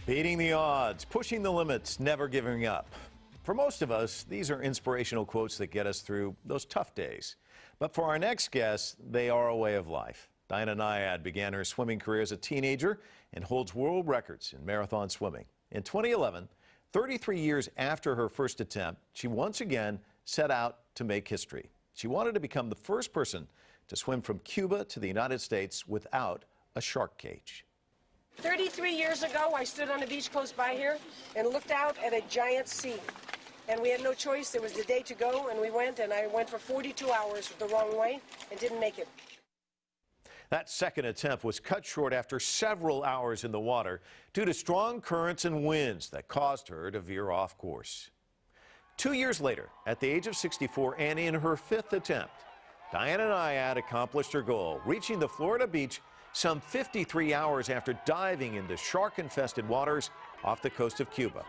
Beating the odds, pushing the limits, never giving up. For most of us, these are inspirational quotes that get us through those tough days. But for our next guest, they are a way of life. Diana Nyad began her swimming career as a teenager and holds world records in marathon swimming. In 2011, 33 years after her first attempt, she once again set out to make history. She wanted to become the first person to swim from Cuba to the United States without a shark cage. 33 years ago, I stood on a beach close by here and looked out at a giant sea. And we had no choice. It was the day to go, and we went, and I went for 42 hours the wrong way and didn't make it. That second attempt was cut short after several hours in the water due to strong currents and winds that caused her to veer off course. 2 years later, at the age of 64 and in her fifth attempt, Diana Nyad accomplished her goal, reaching the Florida beach some 53 hours after diving into shark-infested waters off the coast of Cuba.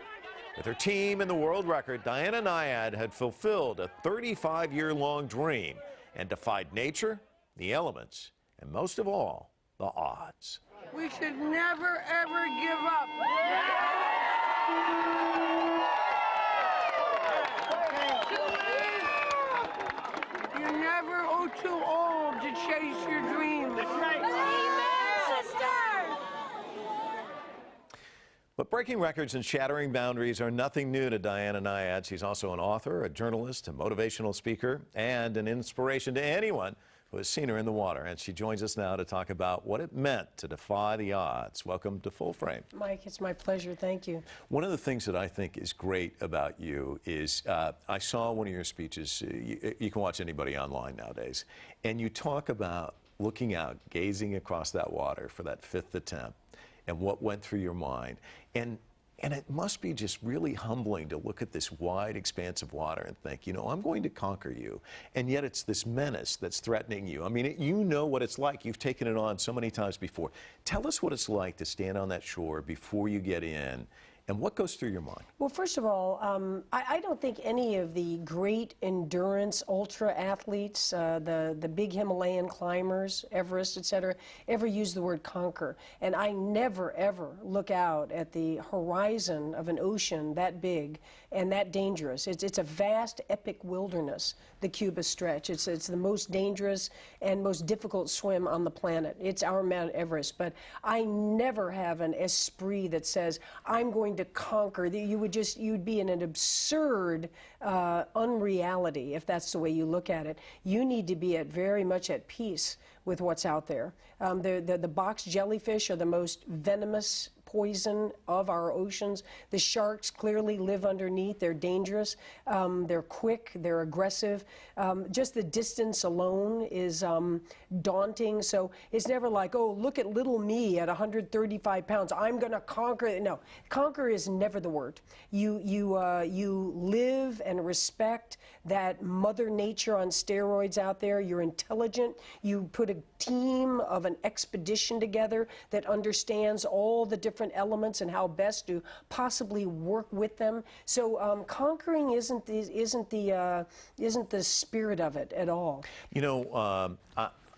With her team and the world record, Diana Nyad had fulfilled a 35-year-long dream and defied nature, the elements, and most of all, the odds. We should never, ever give up. You're never too old to chase your dreams. But breaking records and shattering boundaries are nothing new to Diana Nyad. She's also an author, a journalist, a motivational speaker, and an inspiration to anyone who has seen her in the water. And she joins us now to talk about what it meant to defy the odds. Welcome to Full Frame. Mike, it's my pleasure. Thank you. One of the things that I think is great about you is I saw one of your speeches. You can watch anybody online nowadays. And you talk about looking out, gazing across that water for that fifth attempt, and what went through your mind. And it must be just really humbling to look at this wide expanse of water and think, you know, I'm going to conquer you. And yet it's this menace that's threatening you. I mean, you know what it's like. You've taken it on so many times before. Tell us what it's like to stand on that shore before you get in. And what goes through your mind? Well, first of all, I don't think any of the great endurance ultra athletes, the big Himalayan climbers, Everest, etc., ever use the word conquer. And I never, ever look out at the horizon of an ocean that big and that dangerous. It's a vast, epic wilderness, the Cuba stretch. It's the most dangerous and most difficult swim on the planet. It's our Mount Everest. But I never have an esprit that says, I'm going to conquer. You'd be in an absurd unreality if that's the way you look at it. You need to be very much at peace with what's out there. The box jellyfish are the most venomous poison of our oceans. The sharks clearly live underneath. They're dangerous. They're quick. They're aggressive. Just the distance alone is daunting. So it's never like, oh, look at little me at 135 pounds. I'm going to conquer it. No, conquer is never the word. You live and respect that Mother Nature on steroids out there. You're intelligent. You put a team of an expedition together that understands all the different elements and how best to possibly work with them. So conquering isn't the spirit of it at all. You know,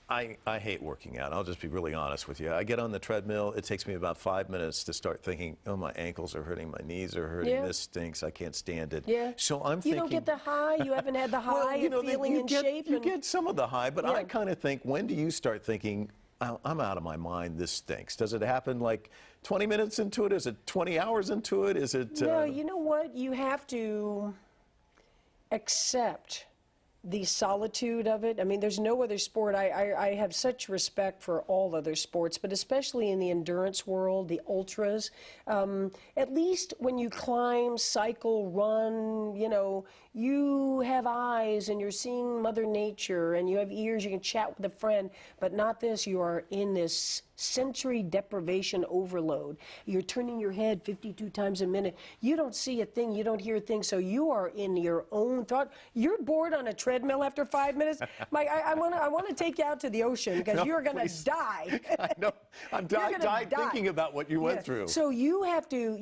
I hate working out. I'll just be really honest with you. I get on the treadmill. It takes me about 5 minutes to start thinking, oh, my ankles are hurting, my knees are hurting, This stinks, I can't stand it. Yeah. So I'm thinking... You don't get the high? You haven't had the high of feeling in shape? You get some of the high, but I kind of think, when do you start thinking, I'm out of my mind, this stinks? Does it happen like 20 minutes into it? Is it 20 hours into it? Is it... No, you know what? You have to accept the solitude of it. I mean, there's no other sport. I have such respect for all other sports, but especially in the endurance world, the ultras. At least when you climb, cycle, run, you know, you have eyes and you're seeing Mother Nature, and you have ears, you can chat with a friend, but not this. You are in this sensory deprivation overload. You're turning your head 52 times a minute. You don't see a thing, you don't hear a thing, so you are in your own thought. You're bored on a treadmill after 5 minutes. Mike, I want to take you out to the ocean because you're going to die. I know. I'm dying thinking about what you went through. So you have to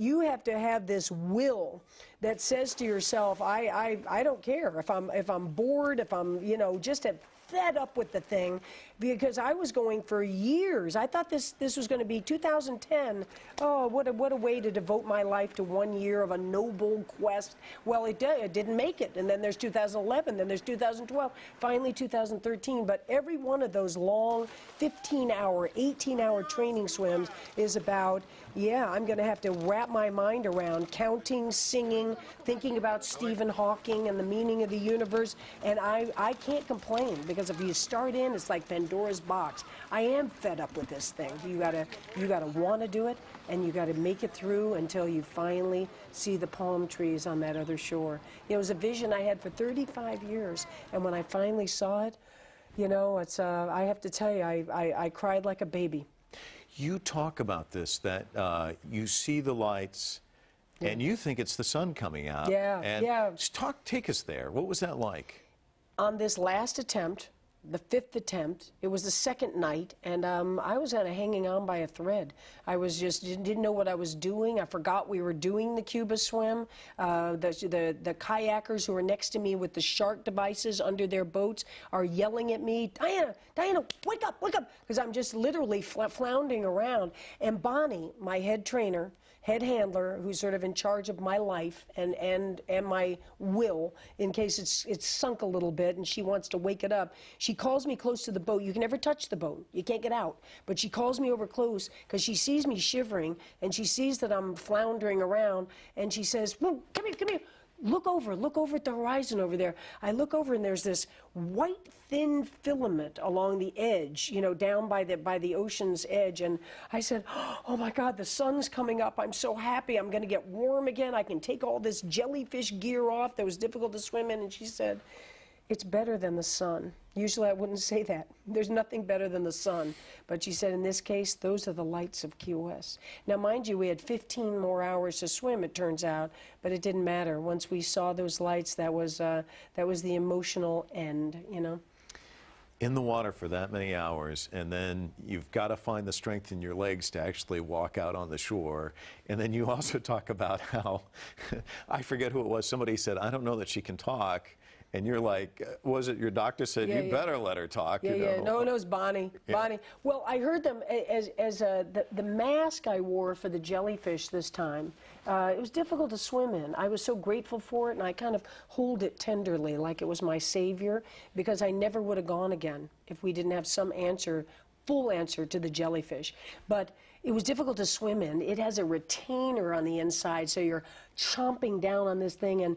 have this will that says to yourself, I don't care if I'm bored, if I'm, you know, just at fed up with the thing because I was going for years. I thought this was going to be 2010. Oh, what a way to devote my life to 1 year of a noble quest. Well, it didn't make it. And then there's 2011, then there's 2012, finally 2013. But every one of those long 15-hour, 18-hour training swims is about, yeah, I'm going to have to wrap my mind around counting, singing, thinking about Stephen Hawking and the meaning of the universe. And I can't complain, because if you start in, it's like Pandora's box. I am fed up with this thing. You gotta want to do it, and you gotta make it through until you finally see the palm trees on that other shore. It was a vision I had for 35 years, and when I finally saw it, you know, it's I have to tell you, I cried like a baby. You talk about this, that you see the lights, and you think it's the sun coming out. Yeah, and yeah. Take us there. What was that like? On this last attempt, the 5th attempt, it was the second night, and I was kind of hanging on by a thread. I was just didn't know what I was doing. I forgot we were doing the Cuba swim. The kayakers who are next to me with the shark devices under their boats are yelling at me, Diana, wake up, because I'm just literally floundering around. And Bonnie, my head trainer, head handler, who's sort of in charge of my life and my will in case it's sunk a little bit and she wants to wake it up. She calls me close to the boat. You can never touch the boat. You can't get out. But she calls me over close because she sees me shivering and she sees that I'm floundering around, and she says, "Well, come here. Look over at the horizon over there." I look over and there's this white thin filament along the edge, you know, down by the ocean's edge. And I said, "Oh my God, the sun's coming up. I'm so happy. I'm going to get warm again. I can take all this jellyfish gear off that was difficult to swim in." And she said, "It's better than the sun." Usually I wouldn't say that. There's nothing better than the sun. But she said, in this case, those are the lights of Key West. Now, mind you, we had 15 more hours to swim, it turns out, but it didn't matter. Once we saw those lights, that was the emotional end, you know. In the water for that many hours, and then you've got to find the strength in your legs to actually walk out on the shore. And then you also talk about how, I forget who it was, somebody said, "I don't know that she can talk." And you're like, was it your doctor said, "You better let her talk"? Yeah, you know? yeah. No, it was Bonnie. Yeah. Bonnie. Well, I heard them as the mask I wore for the jellyfish this time. It was difficult to swim in. I was so grateful for it, and I kind of hold it tenderly, like it was my savior, because I never would have gone again if we didn't have some answer, full answer to the jellyfish. But it was difficult to swim in. It has a retainer on the inside, so you're chomping down on this thing and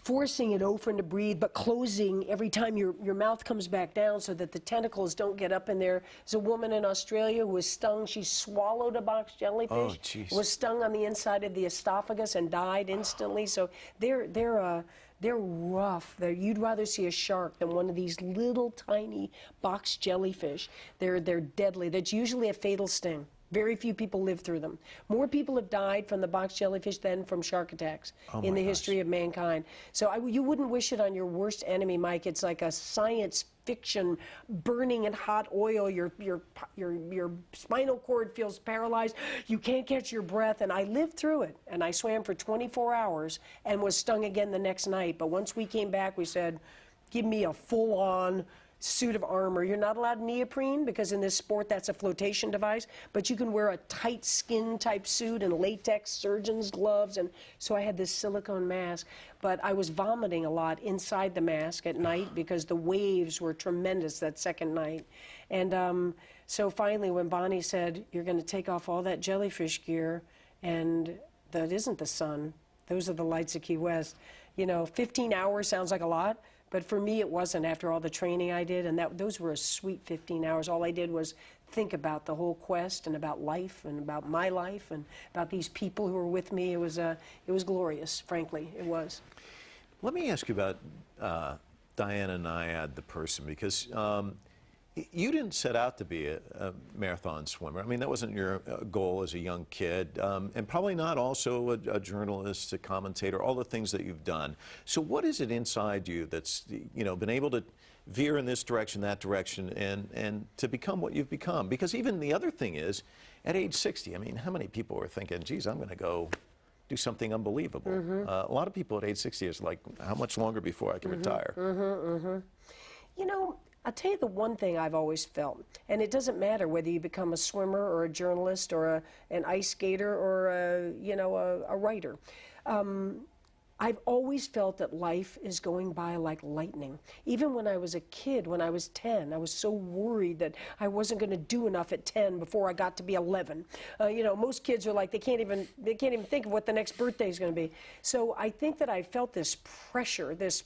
forcing it open to breathe, but closing every time your mouth comes back down so that the tentacles don't get up in there. There's a woman in Australia who was stung. She swallowed a box jellyfish, Oh, geez. was stung on the inside of the esophagus and died instantly. So they're rough. You'd rather see a shark than one of these little tiny box jellyfish. They're deadly. That's usually a fatal sting. Very few people live through them. More people have died from the box jellyfish than from shark attacks in the history of mankind. So you wouldn't wish it on your worst enemy, Mike. It's like a science fiction, burning in hot oil. Your spinal cord feels paralyzed. You can't catch your breath. And I lived through it. And I swam for 24 hours and was stung again the next night. But once we came back, we said, "Give me a full-on suit of armor." You're not allowed neoprene because in this sport that's a flotation device, but you can wear a tight skin type suit and latex surgeon's gloves. And so I had this silicone mask, but I was vomiting a lot inside the mask at night because the waves were tremendous that second night. And so finally when Bonnie said, "You're going to take off all that jellyfish gear, and that isn't the sun, those are the lights of Key West." You know, 15 hours sounds like a lot, but for me, it wasn't after all the training I did, and those were a sweet 15 hours. All I did was think about the whole quest and about life and about my life and about these people who were with me. It was glorious, frankly, it was. Let me ask you about Diana Nyad, the person, because you didn't set out to be a marathon swimmer. I mean, that wasn't your goal as a young kid, and probably not also a journalist, a commentator, all the things that you've done. So what is it inside you that's, you know, been able to veer in this direction, that direction, and to become what you've become? Because even the other thing is, at age 60, I mean, how many people are thinking, geez, I'm going to go do something unbelievable? A lot of people at age 60 is like, how much longer before I can retire? You know, I'll tell you the one thing I've always felt, and it doesn't matter whether you become a swimmer or a journalist or an ice skater or a writer. I've always felt that life is going by like lightning. Even when I was a kid, when I was 10, I was so worried that I wasn't going to do enough at 10 before I got to be 11. Most kids are like, they can't even think of what the next birthday is going to be. So I think that I felt this pressure, this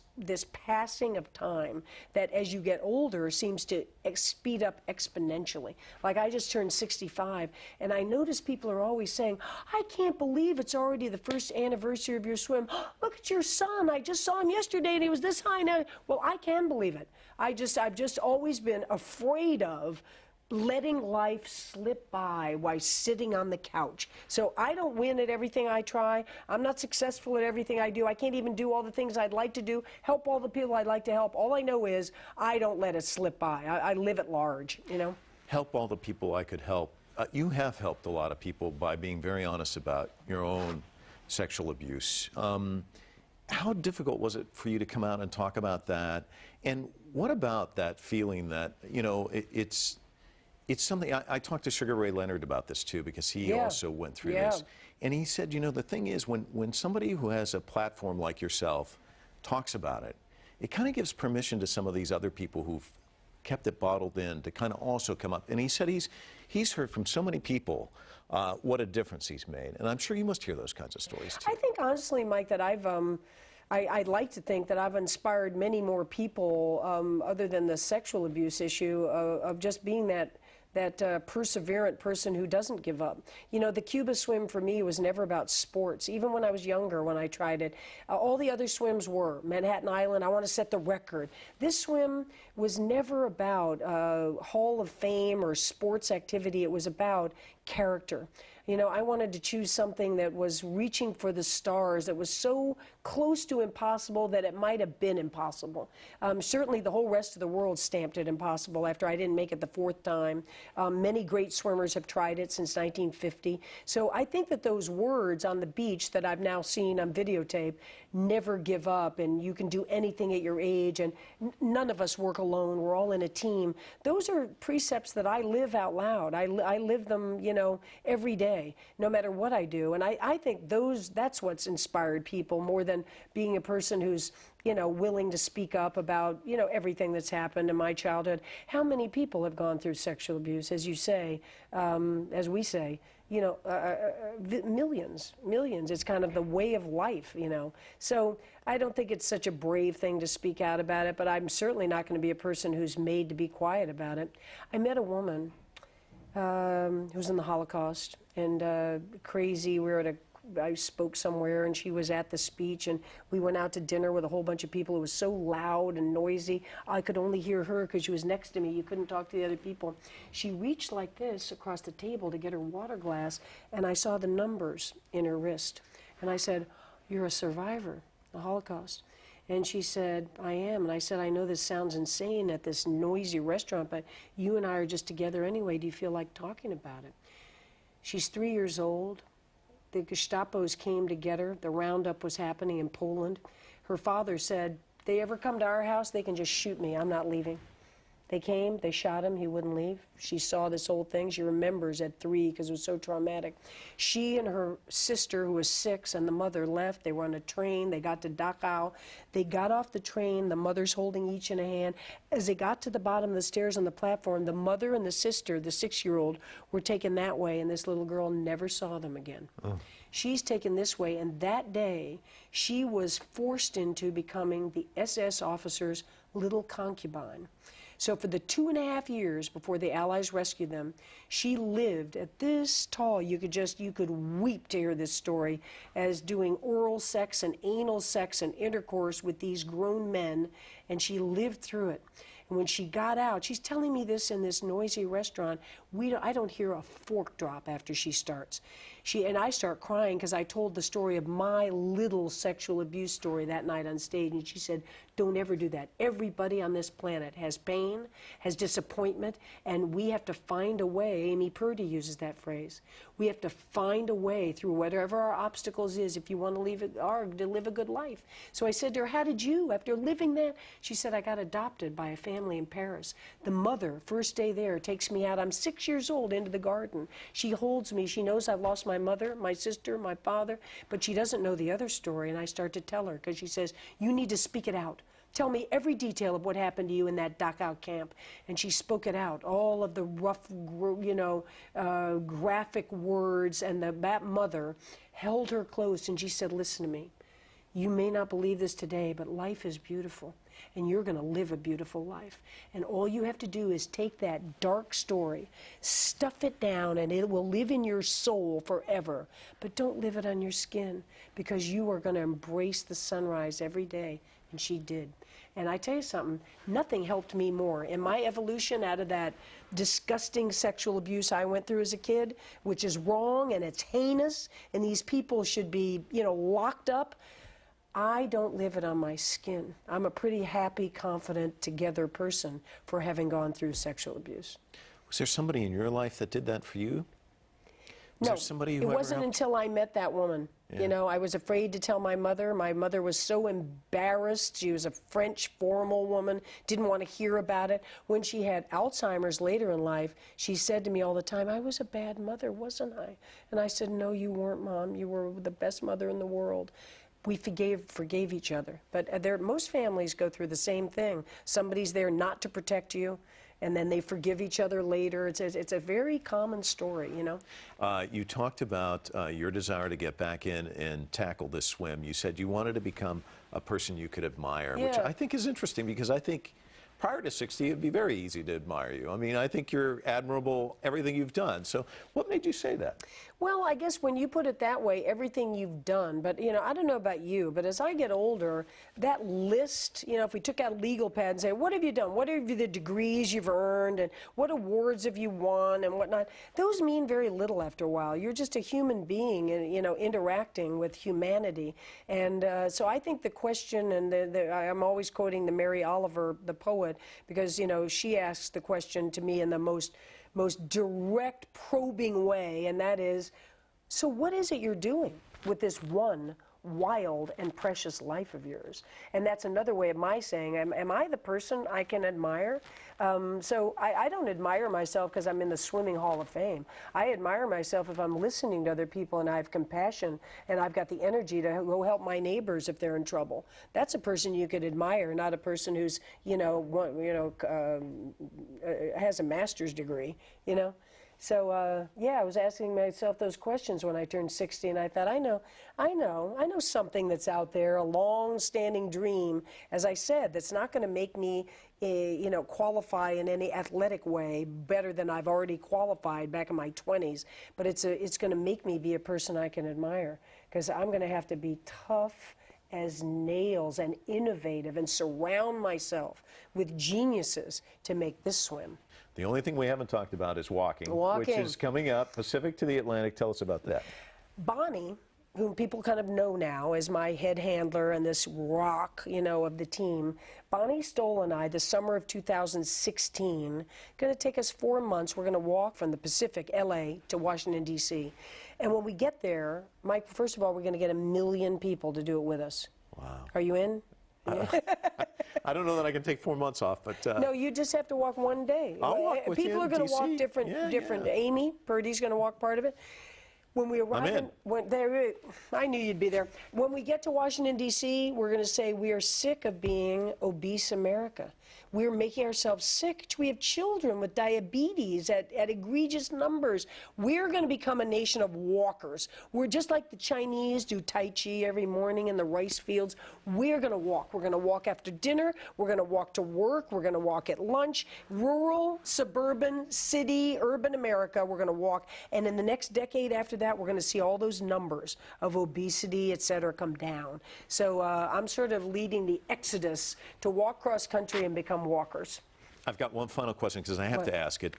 passing of time that as you get older seems to speed up exponentially. Like I just turned 65 and I notice people are always saying, I can't believe it's already the first anniversary of your swim. Look at your son, I just saw him yesterday and he was this high now. Well, I can believe it. I've just always been afraid of letting life slip by while sitting on the couch. So I don't win at everything I try. I'm not successful at everything I do. I can't even do all the things I'd like to do, help all the people I'd like to help. All I know is I don't let it slip by. I live at large, Help all the people I could help. You have helped a lot of people by being very honest about your own sexual abuse. How difficult was it for you to come out and talk about that? And what about that feeling that, it's something, I talked to Sugar Ray Leonard about this too, because he also went through this. And he said, the thing is, when somebody who has a platform like yourself talks about it, it kind of gives permission to some of these other people who've kept it bottled in to kind of also come up. And he said he's heard from so many people what a difference he's made. And I'm sure you must hear those kinds of stories too. I think honestly, Mike, that I'd like to think that I've inspired many more people other than the sexual abuse issue of just being that perseverant person who doesn't give up. The Cuba swim for me was never about sports. Even when I was younger, when I tried it, all the other swims were. Manhattan Island, I want to set the record. This swim was never about Hall of Fame or sports activity. It was about character. I wanted to choose something that was reaching for the stars, that was so close to impossible that it might have been impossible. Certainly the whole rest of the world stamped it impossible after I didn't make it the fourth time. Many great swimmers have tried it since 1950. So I think that those words on the beach that I've now seen on videotape, never give up and you can do anything at your age and none of us work alone, we're all in a team. Those are precepts that I live out loud. I live them, every day, no matter what I do. And I think that's what's inspired people more than being a person who's, willing to speak up about, everything that's happened in my childhood. How many people have gone through sexual abuse, as you say, as we say, millions. It's kind of the way of life, So I don't think it's such a brave thing to speak out about it, but I'm certainly not going to be a person who's made to be quiet about it. I met a woman who was in the Holocaust, and crazy. I spoke somewhere, and she was at the speech, and we went out to dinner with a whole bunch of people. It was so loud and noisy. I could only hear her because she was next to me. You couldn't talk to the other people. She reached like this across the table to get her water glass, and I saw the numbers in her wrist. And I said, "You're a survivor of the Holocaust." And she said, "I am." And I said, "I know this sounds insane at this noisy restaurant, but you and I are just together anyway. Do you feel like talking about it?" She's 3 years old. The Gestapos came to get her. The roundup was happening in Poland. Her father said, "They ever come to our house, they can just shoot me. I'm not leaving." They came, they shot him, he wouldn't leave. She saw this whole thing. She remembers at 3 because it was so traumatic. She and her sister, who was 6, and the mother left. They were on a train. They got to Dachau. They got off the train, the mother's holding each in a hand. As they got to the bottom of the stairs on the platform, the mother and the sister, the 6-year-old, were taken that way, and this little girl never saw them again. Oh. She's taken this way, and that day, she was forced into becoming the SS officer's little concubine. So for the 2.5 years before the Allies rescued them, she lived at this tall. You could weep to hear this story, as doing oral sex and anal sex and intercourse with these grown men, and she lived through it. And when she got out, she's telling me this in this noisy restaurant, I don't hear a fork drop after she starts. And I start crying because I told the story of my little sexual abuse story that night on stage, and she said, Don't ever do that. Everybody on this planet has pain, has disappointment, and we have to find a way. Amy Purdy uses that phrase. We have to find a way through whatever our obstacles is if you want to live a good life. So I said to her, how did you, after living that? She said, I got adopted by a family in Paris. The mother, first day there, takes me out. I'm 6 years old, into the garden. She holds me. She knows I've lost my mother, my sister, my father, but she doesn't know the other story. And I start to tell her because she says, you need to speak it out. Tell me every detail of what happened to you in that Dachau camp. And she spoke it out, all of the rough, graphic words. And that mother held her close and she said, listen to me. You may not believe this today, but life is beautiful. And you're going to live a beautiful life. And all you have to do is take that dark story, stuff it down, and it will live in your soul forever. But don't live it on your skin, because you are going to embrace the sunrise every day. And she did. And I tell you something, nothing helped me more. In my evolution out of that disgusting sexual abuse I went through as a kid, which is wrong and it's heinous, and these people should be, locked up, I don't live it on my skin. I'm a pretty happy, confident, together person for having gone through sexual abuse. Was there somebody in your life that did that for you? Was No, there somebody who it ever wasn't helped? until I met that woman. Yeah. I was afraid to tell my mother. My mother was so embarrassed. She was a French formal woman, didn't want to hear about it. When she had Alzheimer's later in life, she said to me all the time, I was a bad mother, wasn't I? And I said, no, you weren't, Mom. You were the best mother in the world. We forgave each other. But most families go through the same thing. Somebody's there not to protect you, and then they forgive each other later. It's a very common story, You talked about your desire to get back in and tackle this swim. You said you wanted to become a person you could admire, which Yeah. I think is interesting, because I think prior to 60, it'd be very easy to admire you. I mean, I think you're admirable, everything you've done. So what made you say that? Well, I guess when you put it that way, everything you've done, but I don't know about you, but as I get older, that list, if we took out a legal pad and say, what have you done? What are the degrees you've earned, and what awards have you won, and whatnot? Those mean very little after a while. You're just a human being, and interacting with humanity. And so I think the question, and I'm always quoting the Mary Oliver, the poet, because she asks the question to me in the most direct, probing way, and that is, so what is it you're doing with this one wild and precious life of yours? And that's another way of my saying, am I the person I can admire? So I don't admire myself because I'm in the Swimming Hall of Fame. I admire myself if I'm listening to other people and I have compassion and I've got the energy to go help my neighbors if they're in trouble. That's a person you could admire, not a person who's, has a master's degree, So, I was asking myself those questions when I turned 60, and I thought, I know something that's out there, a long-standing dream, as I said, that's not going to make me, qualify in any athletic way better than I've already qualified back in my 20s, but it's going to make me be a person I can admire, because I'm going to have to be tough as nails and innovative and surround myself with geniuses to make this swim. The only thing we haven't talked about is walking, which is coming up, Pacific to the Atlantic. Tell us about that. Bonnie, whom people kind of know now as my head handler and this rock, of the team. Bonnie Stoll and I, the summer of 2016, going to take us 4 months. We're going to walk from the Pacific, LA, to Washington, D.C. And when we get there, Mike, first of all, we're going to get 1 million people to do it with us. Wow. Are you in? I don't know that I can take 4 months off, but... No, you just have to walk one day. I'll walk with People you are going in to walk DC. different. Yeah. Amy Purdy's going to walk part of it. When we arrive, I knew you'd be there. When we get to Washington, D.C., we're going to say we are sick of being obese America. We're making ourselves sick. We have children with diabetes at egregious numbers. We're going to become a nation of walkers. We're just like the Chinese do Tai Chi every morning in the rice fields. We're going to walk. We're going to walk after dinner. We're going to walk to work. We're going to walk at lunch. Rural, suburban, city, urban America, we're going to walk. And in the next decade after that, we're going to see all those numbers of obesity, et cetera, come down. So I'm sort of leading the exodus to walk cross country and become walkers. I've got one final question, because I have to ask it.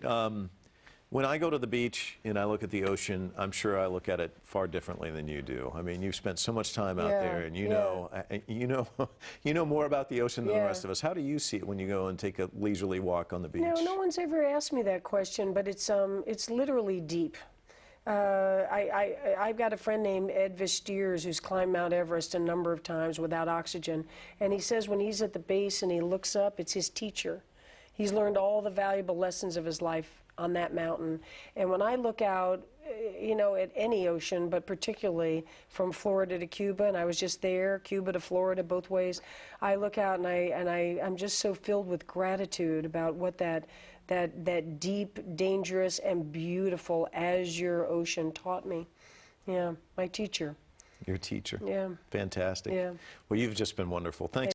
When I go to the beach and I look at the ocean, I'm sure I look at it far differently than you do. I mean, you've spent so much time out there, and you know more about the ocean than the rest of us. How do you see it when you go and take a leisurely walk on the beach? No one's ever asked me that question, but it's literally deep. I've got a friend named Ed Vistiers who's climbed Mount Everest a number of times without oxygen, and he says when he's at the base and he looks up, it's his teacher. He's learned all the valuable lessons of his life on that mountain. And when I look out, at any ocean, but particularly from Florida to Cuba, and I was just there, Cuba to Florida, both ways, I look out and I'm just so filled with gratitude about what that deep, dangerous, and beautiful azure ocean taught me. Yeah, my teacher. Your teacher. Yeah. Fantastic. Yeah. Well, you've just been wonderful. Thanks.